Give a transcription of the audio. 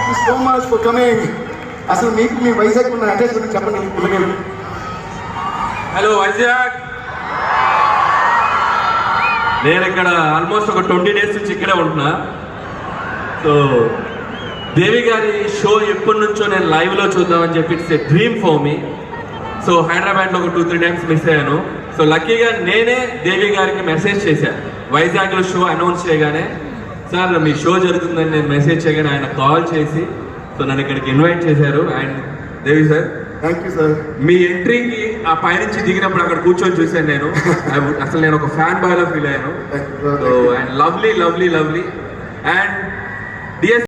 You so much for coming. అసలు మీకు మీ వైజాగ్ ఉన్న అడ్రస్ గురించి చెప్పండి. హలో వైజాగ్, నేను ఇక్కడ ఆల్మోస్ట్ ఒక 20 days నుంచి ఇక్కడే ఉంటున్నా. సో దేవి గారి షో ఎప్పటి నుంచో నేను లైవ్లో చూద్దామని చెప్పి it's a dream for me. So హైదరాబాద్లో ఒక 2-3 times మిస్ అయ్యాను. సో లక్కీగా నేనే దేవి గారికి మెసేజ్ చేశాను వైజాగ్లో షో అనౌన్స్ చేయగానే. సార్ మీ షో జరుగుతుందని నేను మెసేజ్ చేయగానే ఆయన కాల్ చేసి సో నన్ను ఇక్కడికి ఇన్వైట్ చేశారు. And Devi sir, thank you sir. మీ ఎంట్రీకి ఆ పైనుంచి దిగినప్పుడు అక్కడ కూర్చొని చూశాను నేను. అసలు నేను ఒక ఫ్యాన్ బాయ్ లో ఫీల్ అయ్యాను. So and lovely lovely lovely. And DS